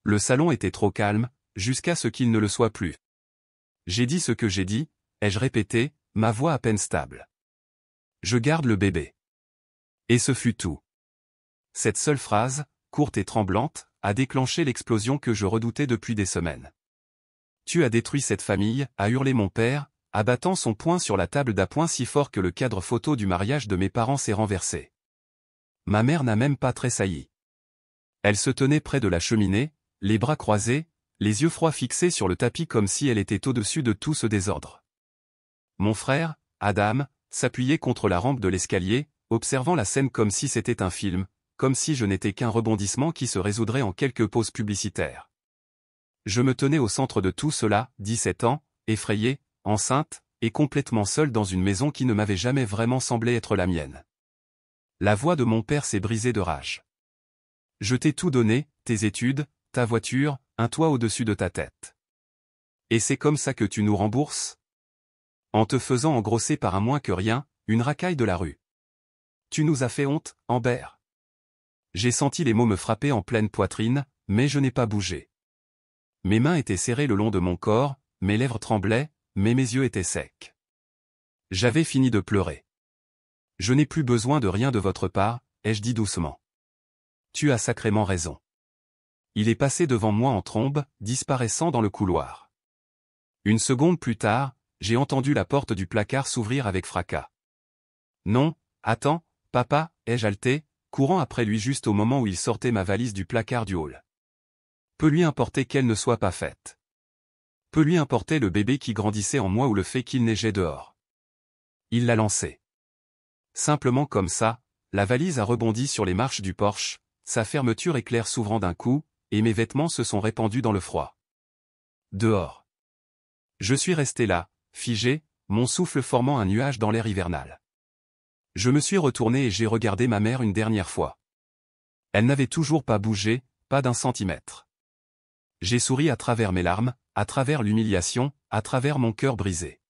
Le salon était trop calme, jusqu'à ce qu'il ne le soit plus. J'ai dit ce que j'ai dit, ai-je répété, ma voix à peine stable. Je garde le bébé. Et ce fut tout. Cette seule phrase, courte et tremblante, a déclenché l'explosion que je redoutais depuis des semaines. Tu as détruit cette famille, a hurlé mon père, abattant son poing sur la table d'appoint si fort que le cadre photo du mariage de mes parents s'est renversé. Ma mère n'a même pas tressailli. Elle se tenait près de la cheminée, les bras croisés, les yeux froids fixés sur le tapis comme si elle était au-dessus de tout ce désordre. Mon frère, Adam, s'appuyait contre la rampe de l'escalier, observant la scène comme si c'était un film, comme si je n'étais qu'un rebondissement qui se résoudrait en quelques pauses publicitaires. Je me tenais au centre de tout cela, 17 ans, effrayé, enceinte, et complètement seul dans une maison qui ne m'avait jamais vraiment semblé être la mienne. La voix de mon père s'est brisée de rage. Je t'ai tout donné, tes études, ta voiture, un toit au-dessus de ta tête. Et c'est comme ça que tu nous rembourses? En te faisant engrosser par un moins que rien, une racaille de la rue. Tu nous as fait honte, Amber. J'ai senti les mots me frapper en pleine poitrine, mais je n'ai pas bougé. Mes mains étaient serrées le long de mon corps, mes lèvres tremblaient, mais mes yeux étaient secs. J'avais fini de pleurer. Je n'ai plus besoin de rien de votre part, ai-je dit doucement. Tu as sacrément raison. Il est passé devant moi en trombe, disparaissant dans le couloir. Une seconde plus tard, j'ai entendu la porte du placard s'ouvrir avec fracas. Non, attends, papa, ai-je haleté, courant après lui juste au moment où il sortait ma valise du placard du hall. Peu lui importer qu'elle ne soit pas faite. Peu lui importer le bébé qui grandissait en moi ou le fait qu'il neigeait dehors. Il l'a lancé. Simplement comme ça, la valise a rebondi sur les marches du porche, sa fermeture éclair s'ouvrant d'un coup, et mes vêtements se sont répandus dans le froid. Dehors. Je suis resté là, figé, mon souffle formant un nuage dans l'air hivernal. Je me suis retourné et j'ai regardé ma mère une dernière fois. Elle n'avait toujours pas bougé, pas d'un centimètre. J'ai souri à travers mes larmes, à travers l'humiliation, à travers mon cœur brisé.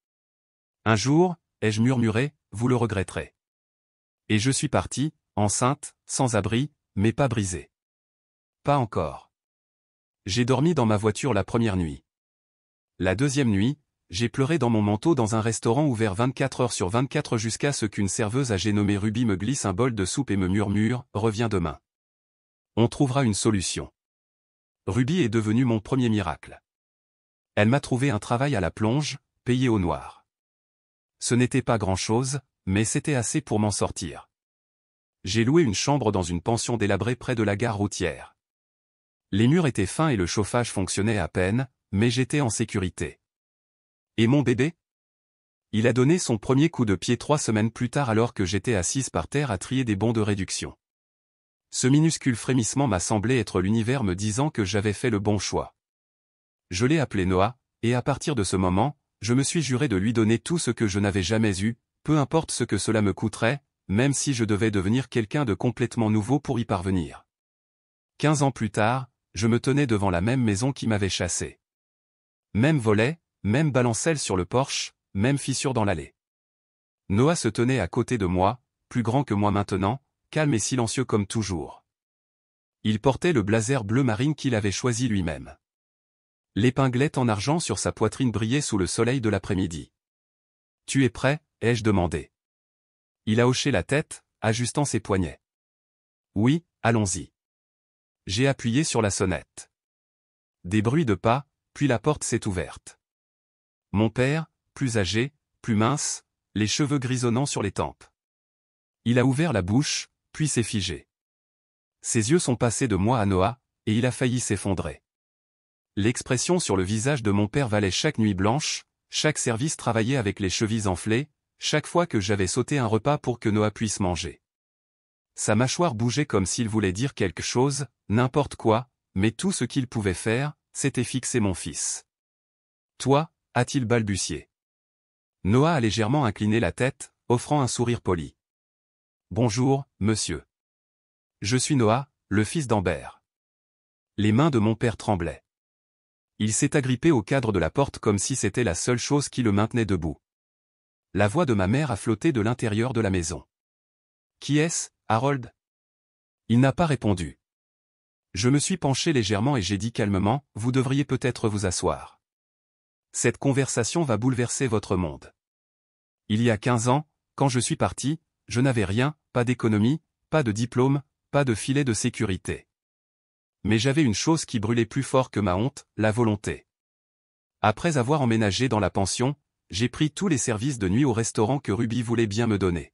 Un jour, ai-je murmuré, vous le regretterez. Et je suis parti, enceinte, sans abri, mais pas brisé. Pas encore. J'ai dormi dans ma voiture la première nuit. La deuxième nuit, j'ai pleuré dans mon manteau dans un restaurant ouvert 24 heures sur 24 jusqu'à ce qu'une serveuse âgée nommée Ruby me glisse un bol de soupe et me murmure « Reviens demain. On trouvera une solution ». Ruby est devenue mon premier miracle. Elle m'a trouvé un travail à la plonge, payé au noir. Ce n'était pas grand-chose, mais c'était assez pour m'en sortir. J'ai loué une chambre dans une pension délabrée près de la gare routière. Les murs étaient fins et le chauffage fonctionnait à peine, mais j'étais en sécurité. Et mon bébé? Il a donné son premier coup de pied 3 semaines plus tard alors que j'étais assise par terre à trier des bons de réduction. Ce minuscule frémissement m'a semblé être l'univers me disant que j'avais fait le bon choix. Je l'ai appelé Noah, et à partir de ce moment, je me suis juré de lui donner tout ce que je n'avais jamais eu, peu importe ce que cela me coûterait, même si je devais devenir quelqu'un de complètement nouveau pour y parvenir. 15 ans plus tard, je me tenais devant la même maison qui m'avait chassé. Même volet, même balancelle sur le porche, même fissure dans l'allée. Noah se tenait à côté de moi, plus grand que moi maintenant, calme et silencieux comme toujours. Il portait le blazer bleu marine qu'il avait choisi lui-même. L'épinglette en argent sur sa poitrine brillait sous le soleil de l'après-midi. « Tu es prêt ?» ai-je demandé. Il a hoché la tête, ajustant ses poignets. « Oui, allons-y. » J'ai appuyé sur la sonnette. Des bruits de pas, puis la porte s'est ouverte. Mon père, plus âgé, plus mince, les cheveux grisonnants sur les tempes. Il a ouvert la bouche, puis s'est figé. Ses yeux sont passés de moi à Noah, et il a failli s'effondrer. L'expression sur le visage de mon père valait chaque nuit blanche, chaque service travaillé avec les chevilles enflées, chaque fois que j'avais sauté un repas pour que Noah puisse manger. Sa mâchoire bougeait comme s'il voulait dire quelque chose, n'importe quoi, mais tout ce qu'il pouvait faire, c'était fixer mon fils. « Toi » a-t-il balbutié. Noah a légèrement incliné la tête, offrant un sourire poli. « Bonjour, monsieur. Je suis Noah, le fils d'Amber. » Les mains de mon père tremblaient. Il s'est agrippé au cadre de la porte comme si c'était la seule chose qui le maintenait debout. La voix de ma mère a flotté de l'intérieur de la maison. « Qui est-ce, Harold ?» Il n'a pas répondu. Je me suis penché légèrement et j'ai dit calmement, vous devriez peut-être vous asseoir. Cette conversation va bouleverser votre monde. Il y a 15 ans, quand je suis parti, je n'avais rien, pas d'économie, pas de diplôme, pas de filet de sécurité. Mais j'avais une chose qui brûlait plus fort que ma honte, la volonté. Après avoir emménagé dans la pension, j'ai pris tous les services de nuit au restaurant que Ruby voulait bien me donner.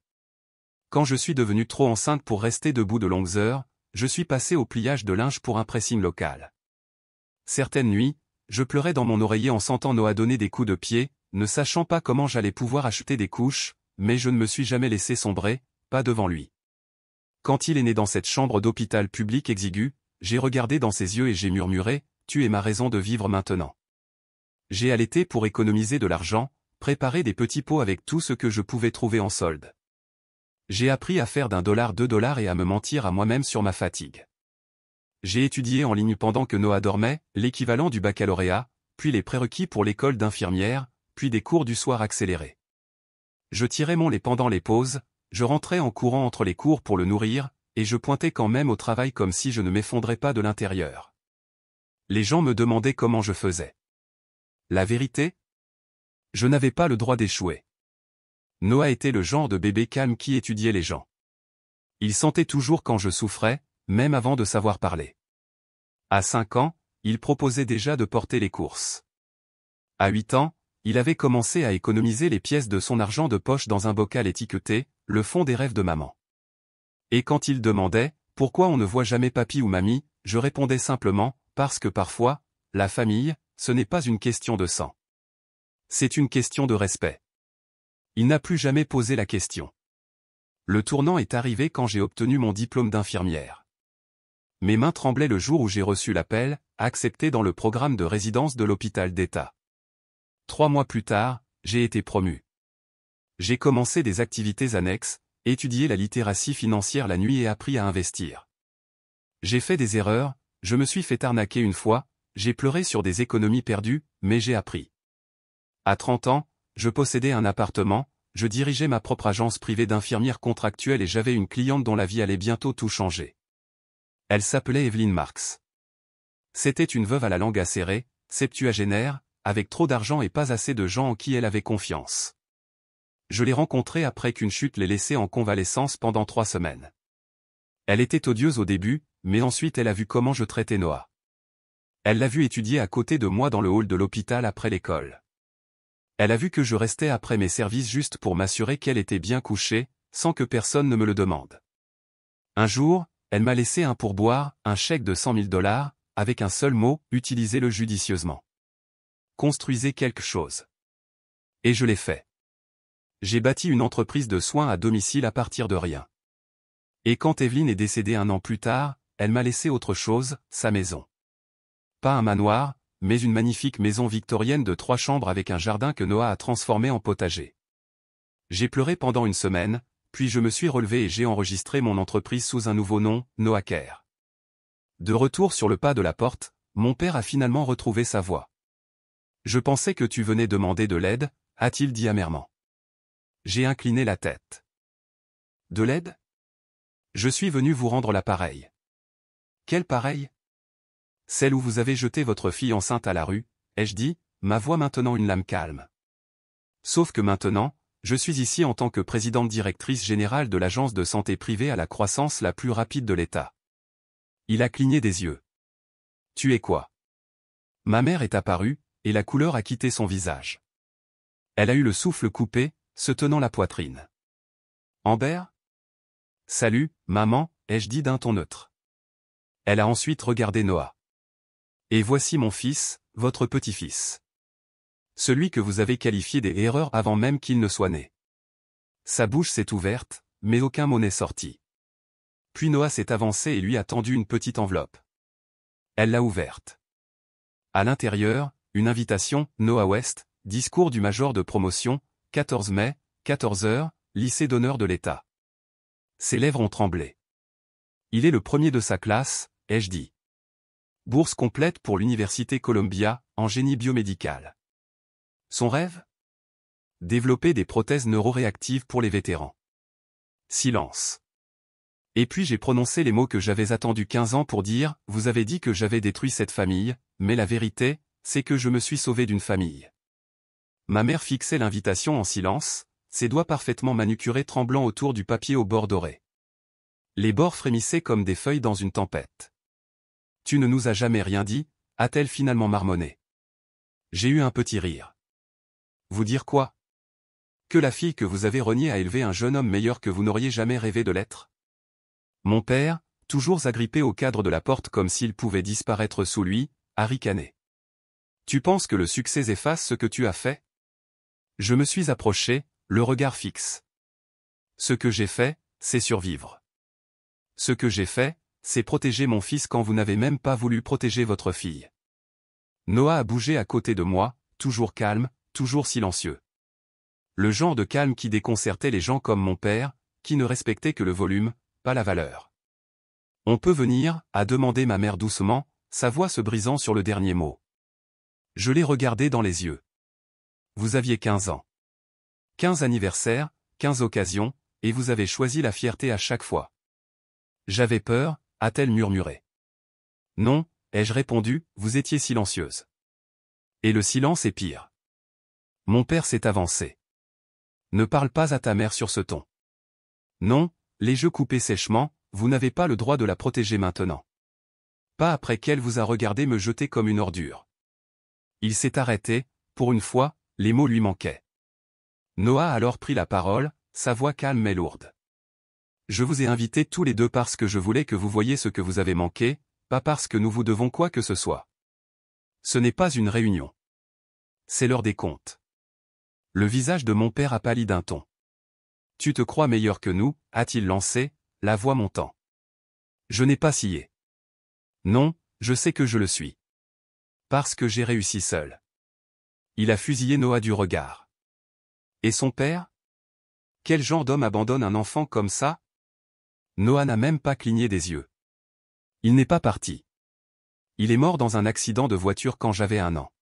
Quand je suis devenue trop enceinte pour rester debout de longues heures, je suis passé au pliage de linge pour un pressing local. Certaines nuits, je pleurais dans mon oreiller en sentant Noah donner des coups de pied, ne sachant pas comment j'allais pouvoir acheter des couches, mais je ne me suis jamais laissé sombrer, pas devant lui. Quand il est né dans cette chambre d'hôpital public exigu, j'ai regardé dans ses yeux et j'ai murmuré, « Tu es ma raison de vivre maintenant. » J'ai allaité pour économiser de l'argent, préparer des petits pots avec tout ce que je pouvais trouver en solde. J'ai appris à faire $1 $2 et à me mentir à moi-même sur ma fatigue. J'ai étudié en ligne pendant que Noah dormait, l'équivalent du baccalauréat, puis les prérequis pour l'école d'infirmière, puis des cours du soir accélérés. Je tirais mon lait pendant les pauses, je rentrais en courant entre les cours pour le nourrir, et je pointais quand même au travail comme si je ne m'effondrais pas de l'intérieur. Les gens me demandaient comment je faisais. La vérité? Je n'avais pas le droit d'échouer. Noah était le genre de bébé calme qui étudiait les gens. Il sentait toujours quand je souffrais, même avant de savoir parler. À 5 ans, il proposait déjà de porter les courses. À 8 ans, il avait commencé à économiser les pièces de son argent de poche dans un bocal étiqueté « Le fond des rêves de maman ». Et quand il demandait « Pourquoi on ne voit jamais papy ou mamie ?», je répondais simplement « Parce que parfois, la famille, ce n'est pas une question de sang. C'est une question de respect. » Il n'a plus jamais posé la question. Le tournant est arrivé quand j'ai obtenu mon diplôme d'infirmière. Mes mains tremblaient le jour où j'ai reçu l'appel, accepté dans le programme de résidence de l'hôpital d'État. 3 mois plus tard, j'ai été promu. J'ai commencé des activités annexes, étudié la littératie financière la nuit et appris à investir. J'ai fait des erreurs, je me suis fait arnaquer une fois, j'ai pleuré sur des économies perdues, mais j'ai appris. À 30 ans, je possédais un appartement, je dirigeais ma propre agence privée d'infirmières contractuelles et j'avais une cliente dont la vie allait bientôt tout changer. Elle s'appelait Evelyn Marks. C'était une veuve à la langue acérée, septuagénaire, avec trop d'argent et pas assez de gens en qui elle avait confiance. Je l'ai rencontrée après qu'une chute l'ait laissée en convalescence pendant 3 semaines. Elle était odieuse au début, mais ensuite elle a vu comment je traitais Noah. Elle l'a vu étudier à côté de moi dans le hall de l'hôpital après l'école. Elle a vu que je restais après mes services juste pour m'assurer qu'elle était bien couchée, sans que personne ne me le demande. Un jour, elle m'a laissé un pourboire, un chèque de $100 000, avec un seul mot, utilisez-le judicieusement. Construisez quelque chose. Et je l'ai fait. J'ai bâti une entreprise de soins à domicile à partir de rien. Et quand Evelyn est décédée 1 an plus tard, elle m'a laissé autre chose, sa maison. Pas un manoir, mais une magnifique maison victorienne de 3 chambres avec un jardin que Noah a transformé en potager. J'ai pleuré pendant 1 semaine, puis je me suis relevé et j'ai enregistré mon entreprise sous un nouveau nom, Noah Care. De retour sur le pas de la porte, mon père a finalement retrouvé sa voix. « Je pensais que tu venais demander de l'aide », a-t-il dit amèrement. J'ai incliné la tête. « De l'aide ? Je suis venu vous rendre l'appareil. »« Quel pareil ? » ?»« Celle où vous avez jeté votre fille enceinte à la rue, » ai-je dit, ma voix maintenant une lame calme. Sauf que maintenant, je suis ici en tant que présidente directrice générale de l'agence de santé privée à la croissance la plus rapide de l'État. Il a cligné des yeux. « Tu es quoi ? » Ma mère est apparue, et la couleur a quitté son visage. Elle a eu le souffle coupé, se tenant la poitrine. « Amber ? » ?»« Salut, maman, » ai-je dit d'un ton neutre. Elle a ensuite regardé Noah. « Et voici mon fils, votre petit-fils. Celui que vous avez qualifié des erreurs avant même qu'il ne soit né. » Sa bouche s'est ouverte, mais aucun mot n'est sorti. Puis Noah s'est avancé et lui a tendu une petite enveloppe. Elle l'a ouverte. À l'intérieur, une invitation, Noah West, discours du major de promotion, 14 mai, 14 h, lycée d'honneur de l'État. Ses lèvres ont tremblé. Il est le premier de sa classe, ai-je dit. Bourse complète pour l'université Columbia, en génie biomédical. Son rêve ? Développer des prothèses neuroréactives pour les vétérans. Silence. Et puis j'ai prononcé les mots que j'avais attendus 15 ans pour dire, vous avez dit que j'avais détruit cette famille, mais la vérité, c'est que je me suis sauvé d'une famille. Ma mère fixait l'invitation en silence, ses doigts parfaitement manucurés tremblant autour du papier au bord doré. Les bords frémissaient comme des feuilles dans une tempête. Tu ne nous as jamais rien dit, a-t-elle finalement marmonné. J'ai eu un petit rire. Vous dire quoi? Que la fille que vous avez reniée a élevé un jeune homme meilleur que vous n'auriez jamais rêvé de l'être? Mon père, toujours agrippé au cadre de la porte comme s'il pouvait disparaître sous lui, a ricané. Tu penses que le succès efface ce que tu as fait? Je me suis approché, le regard fixe. Ce que j'ai fait, c'est survivre. Ce que j'ai fait, c'est protéger mon fils quand vous n'avez même pas voulu protéger votre fille. Noah a bougé à côté de moi, toujours calme, toujours silencieux. Le genre de calme qui déconcertait les gens comme mon père, qui ne respectait que le volume, pas la valeur. On peut venir, a demandé ma mère doucement, sa voix se brisant sur le dernier mot. Je l'ai regardé dans les yeux. Vous aviez 15 ans. 15 anniversaires, 15 occasions, et vous avez choisi la fierté à chaque fois. J'avais peur, a-t-elle murmuré. Non, ai-je répondu, vous étiez silencieuse. Et le silence est pire. Mon père s'est avancé. Ne parle pas à ta mère sur ce ton. Non, les yeux coupés sèchement, vous n'avez pas le droit de la protéger maintenant. Pas après qu'elle vous a regardé me jeter comme une ordure. Il s'est arrêté, pour une fois, les mots lui manquaient. Noah a alors pris la parole, sa voix calme mais lourde. Je vous ai invités tous les deux parce que je voulais que vous voyiez ce que vous avez manqué, pas parce que nous vous devons quoi que ce soit. Ce n'est pas une réunion. C'est l'heure des comptes. Le visage de mon père a pâli d'un ton. Tu te crois meilleur que nous, a-t-il lancé, la voix montant. Je n'ai pas scié. Non, je sais que je le suis. Parce que j'ai réussi seul. Il a fusillé Noah du regard. Et son père? Quel genre d'homme abandonne un enfant comme ça? Noah n'a même pas cligné des yeux. Il n'est pas parti. Il est mort dans un accident de voiture quand j'avais 1 an.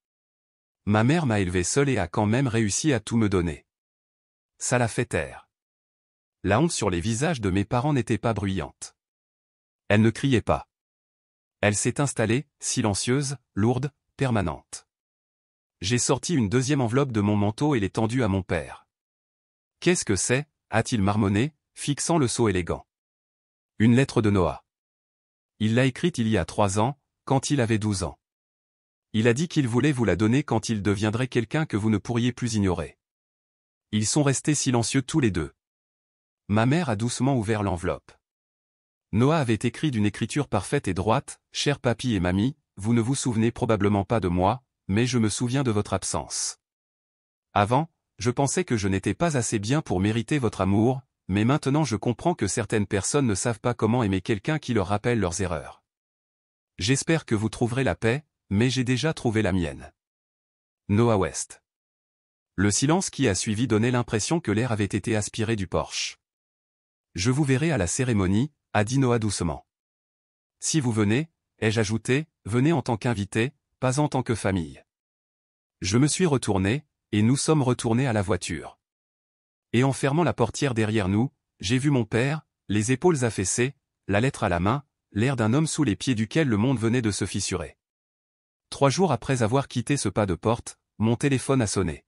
Ma mère m'a élevé seul et a quand même réussi à tout me donner. Ça l'a fait taire. La honte sur les visages de mes parents n'était pas bruyante. Elle ne criait pas. Elle s'est installée, silencieuse, lourde, permanente. J'ai sorti une deuxième enveloppe de mon manteau et l'ai tendue à mon père. Qu'est-ce que c'est, a-t-il marmonné, fixant le seau élégant. Une lettre de Noah. Il l'a écrite il y a 3 ans, quand il avait 12 ans. Il a dit qu'il voulait vous la donner quand il deviendrait quelqu'un que vous ne pourriez plus ignorer. Ils sont restés silencieux tous les deux. Ma mère a doucement ouvert l'enveloppe. Noah avait écrit d'une écriture parfaite et droite, « Cher papy et mamie, vous ne vous souvenez probablement pas de moi, mais je me souviens de votre absence. Avant, je pensais que je n'étais pas assez bien pour mériter votre amour, mais maintenant je comprends que certaines personnes ne savent pas comment aimer quelqu'un qui leur rappelle leurs erreurs. J'espère que vous trouverez la paix, mais j'ai déjà trouvé la mienne. Noah West. Le silence qui a suivi donnait l'impression que l'air avait été aspiré du porche. Je vous verrai à la cérémonie, a dit Noah doucement. Si vous venez, ai-je ajouté, venez en tant qu'invité, pas en tant que famille. Je me suis retourné, et nous sommes retournés à la voiture. Et en fermant la portière derrière nous, j'ai vu mon père, les épaules affaissées, la lettre à la main, l'air d'un homme sous les pieds duquel le monde venait de se fissurer. 3 jours après avoir quitté ce pas de porte, mon téléphone a sonné.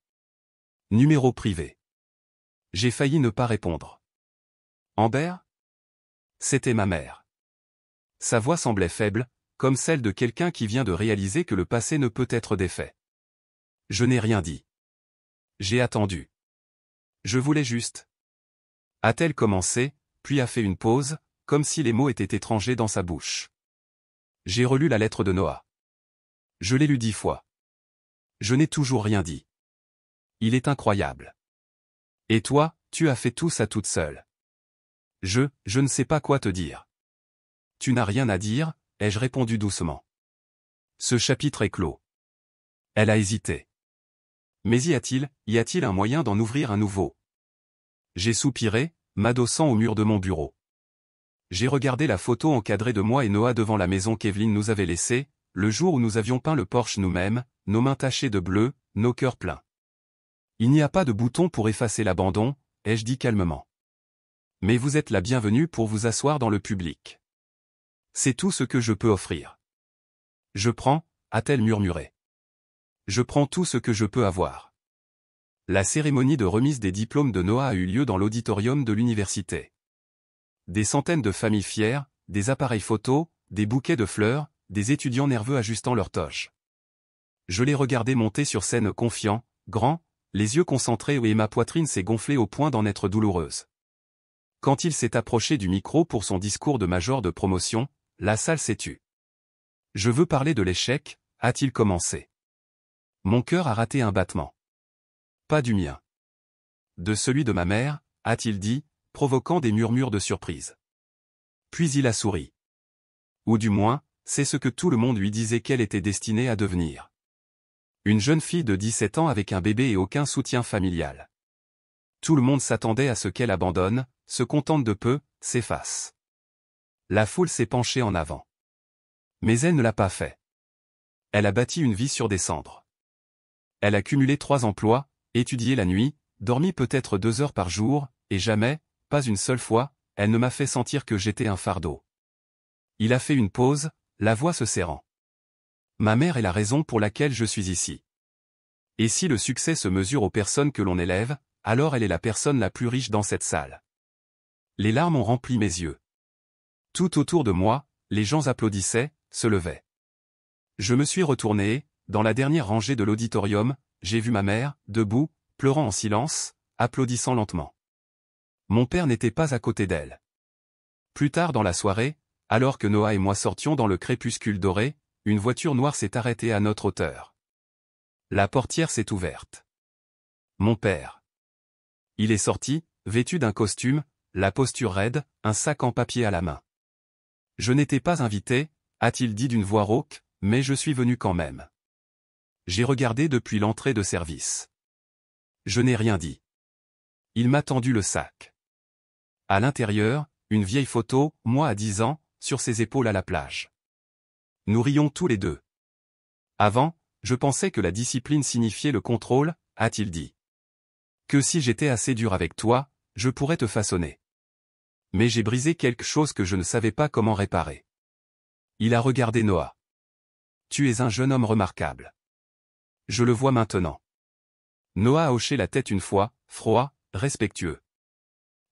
Numéro privé. J'ai failli ne pas répondre. Amber? C'était ma mère. Sa voix semblait faible, comme celle de quelqu'un qui vient de réaliser que le passé ne peut être défait. Je n'ai rien dit. J'ai attendu. Je voulais juste. A-t-elle commencé, puis a fait une pause, comme si les mots étaient étrangers dans sa bouche. J'ai relu la lettre de Noah. Je l'ai lue 10 fois. Je n'ai toujours rien dit. Il est incroyable. Et toi, tu as fait tout ça toute seule. Je ne sais pas quoi te dire. Tu n'as rien à dire, ai-je répondu doucement. Ce chapitre est clos. Elle a hésité. Mais y a-t-il un moyen d'en ouvrir un nouveau? J'ai soupiré, m'adossant au mur de mon bureau. J'ai regardé la photo encadrée de moi et Noah devant la maison qu'Evelyne nous avait laissée, le jour où nous avions peint le porche nous-mêmes, nos mains tachées de bleu, nos cœurs pleins. Il n'y a pas de bouton pour effacer l'abandon, ai-je dit calmement. Mais vous êtes la bienvenue pour vous asseoir dans le public. C'est tout ce que je peux offrir. Je prends, a-t-elle murmuré. Je prends tout ce que je peux avoir. La cérémonie de remise des diplômes de Noah a eu lieu dans l'auditorium de l'université. Des centaines de familles fières, des appareils photos, des bouquets de fleurs, des étudiants nerveux ajustant leurs toches. Je l'ai regardé monter sur scène confiant, grand, les yeux concentrés et ma poitrine s'est gonflée au point d'en être douloureuse. Quand il s'est approché du micro pour son discours de major de promotion, la salle s'est tue. Je veux parler de l'échec, a-t-il commencé. Mon cœur a raté un battement. Pas du mien. De celui de ma mère, a-t-il dit, provoquant des murmures de surprise. Puis il a souri. Ou du moins, c'est ce que tout le monde lui disait qu'elle était destinée à devenir. Une jeune fille de 17 ans avec un bébé et aucun soutien familial. Tout le monde s'attendait à ce qu'elle abandonne, se contente de peu, s'efface. La foule s'est penchée en avant. Mais elle ne l'a pas fait. Elle a bâti une vie sur des cendres. Elle a cumulé 3 emplois, étudié la nuit, dormi peut-être 2 heures par jour, et jamais, pas une seule fois, elle ne m'a fait sentir que j'étais un fardeau. Il a fait une pause, la voix se serrant. Ma mère est la raison pour laquelle je suis ici. Et si le succès se mesure aux personnes que l'on élève, alors elle est la personne la plus riche dans cette salle. Les larmes ont rempli mes yeux. Tout autour de moi, les gens applaudissaient, se levaient. Je me suis retourné, dans la dernière rangée de l'auditorium, j'ai vu ma mère, debout, pleurant en silence, applaudissant lentement. Mon père n'était pas à côté d'elle. Plus tard dans la soirée, alors que Noah et moi sortions dans le crépuscule doré, une voiture noire s'est arrêtée à notre hauteur. La portière s'est ouverte. Mon père. Il est sorti, vêtu d'un costume, la posture raide, un sac en papier à la main. Je n'étais pas invité, a-t-il dit d'une voix rauque, mais je suis venu quand même. J'ai regardé depuis l'entrée de service. Je n'ai rien dit. Il m'a tendu le sac. À l'intérieur, une vieille photo, moi à 10 ans, sur ses épaules à la plage. Nous rions tous les deux. Avant, je pensais que la discipline signifiait le contrôle, a-t-il dit. Que si j'étais assez dur avec toi, je pourrais te façonner. Mais j'ai brisé quelque chose que je ne savais pas comment réparer. Il a regardé Noah. Tu es un jeune homme remarquable. Je le vois maintenant. Noah a hoché la tête une fois, froid, respectueux.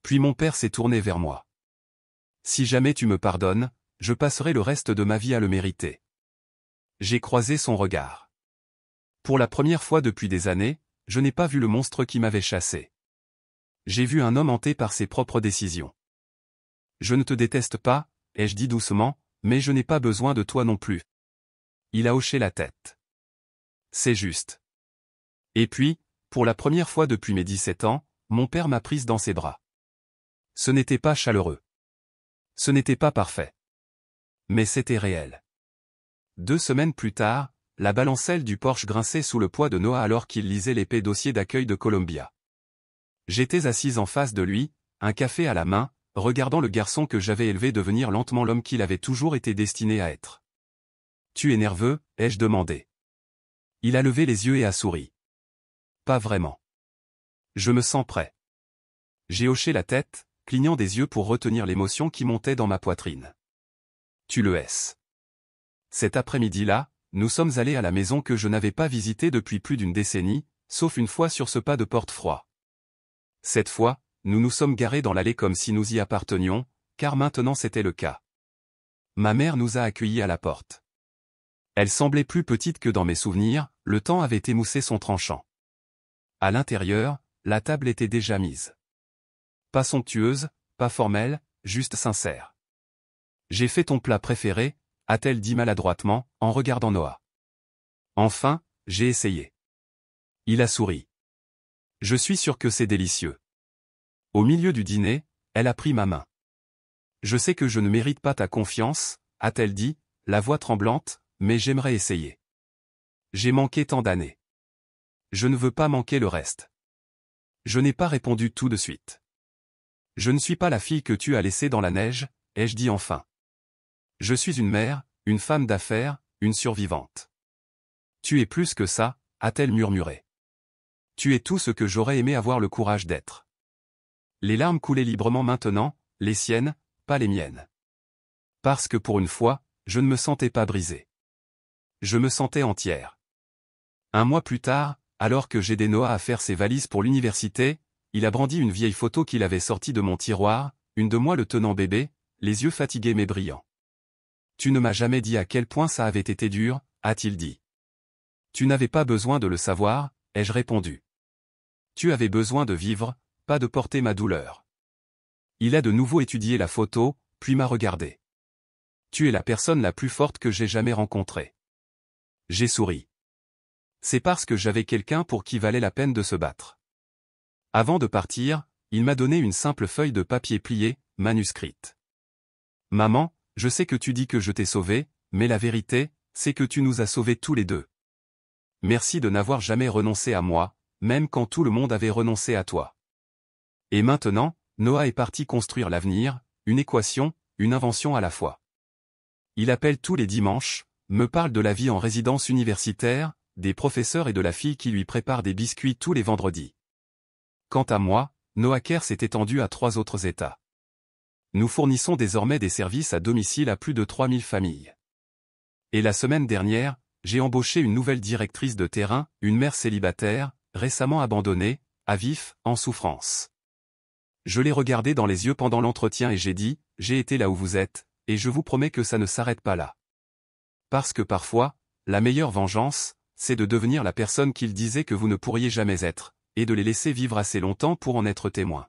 Puis mon père s'est tourné vers moi. Si jamais tu me pardonnes, je passerai le reste de ma vie à le mériter. J'ai croisé son regard. Pour la première fois depuis des années, je n'ai pas vu le monstre qui m'avait chassé. J'ai vu un homme hanté par ses propres décisions. Je ne te déteste pas, ai-je dit doucement, mais je n'ai pas besoin de toi non plus. Il a hoché la tête. C'est juste. Et puis, pour la première fois depuis mes 17 ans, mon père m'a prise dans ses bras. Ce n'était pas chaleureux. Ce n'était pas parfait. Mais c'était réel. 2 semaines plus tard, la balancelle du Porsche grinçait sous le poids de Noah alors qu'il lisait l'épais dossier d'accueil de Columbia. J'étais assise en face de lui, un café à la main, regardant le garçon que j'avais élevé devenir lentement l'homme qu'il avait toujours été destiné à être. « Tu es nerveux ?» ai-je demandé. Il a levé les yeux et a souri. Pas vraiment. Je me sens prêt. J'ai hoché la tête, clignant des yeux pour retenir l'émotion qui montait dans ma poitrine. Tu le es. Cet après-midi-là, nous sommes allés à la maison que je n'avais pas visitée depuis plus d'une décennie, sauf une fois sur ce pas de porte froid. Cette fois, nous nous sommes garés dans l'allée comme si nous y appartenions, car maintenant c'était le cas. Ma mère nous a accueillis à la porte. Elle semblait plus petite que dans mes souvenirs, le temps avait émoussé son tranchant. À l'intérieur, la table était déjà mise. Pas somptueuse, pas formelle, juste sincère. J'ai fait ton plat préféré, a-t-elle dit maladroitement, en regardant Noah. Enfin, j'ai essayé. Il a souri. Je suis sûr que c'est délicieux. Au milieu du dîner, elle a pris ma main. Je sais que je ne mérite pas ta confiance, a-t-elle dit, la voix tremblante, mais j'aimerais essayer. J'ai manqué tant d'années. Je ne veux pas manquer le reste. Je n'ai pas répondu tout de suite. Je ne suis pas la fille que tu as laissée dans la neige, ai-je dit enfin. Je suis une mère, une femme d'affaires, une survivante. Tu es plus que ça, a-t-elle murmuré. Tu es tout ce que j'aurais aimé avoir le courage d'être. Les larmes coulaient librement maintenant, les siennes, pas les miennes. Parce que pour une fois, je ne me sentais pas brisée. Je me sentais entière. Un mois plus tard, alors que j'aidais Noah à faire ses valises pour l'université, il a brandi une vieille photo qu'il avait sortie de mon tiroir, une de moi le tenant bébé, les yeux fatigués mais brillants. « Tu ne m'as jamais dit à quel point ça avait été dur », a-t-il dit. « Tu n'avais pas besoin de le savoir », ai-je répondu. « Tu avais besoin de vivre, pas de porter ma douleur. » Il a de nouveau étudié la photo, puis m'a regardé. « Tu es la personne la plus forte que j'ai jamais rencontrée. » J'ai souri. C'est parce que j'avais quelqu'un pour qui valait la peine de se battre. Avant de partir, il m'a donné une simple feuille de papier pliée, manuscrite. « Maman, je sais que tu dis que je t'ai sauvé, mais la vérité, c'est que tu nous as sauvés tous les deux. Merci de n'avoir jamais renoncé à moi, même quand tout le monde avait renoncé à toi. » Et maintenant, Noah est parti construire l'avenir, une équation, une invention à la fois. Il appelle tous les dimanches, me parle de la vie en résidence universitaire, des professeurs et de la fille qui lui prépare des biscuits tous les vendredis. Quant à moi, Noah Care s'est étendu à 3 autres États. Nous fournissons désormais des services à domicile à plus de 3000 familles. Et la semaine dernière, j'ai embauché une nouvelle directrice de terrain, une mère célibataire, récemment abandonnée, à vif, en souffrance. Je l'ai regardée dans les yeux pendant l'entretien et j'ai dit, « J'ai été là où vous êtes, et je vous promets que ça ne s'arrête pas là. » Parce que parfois, la meilleure vengeance, c'est de devenir la personne qu'ils disaient que vous ne pourriez jamais être, et de les laisser vivre assez longtemps pour en être témoin.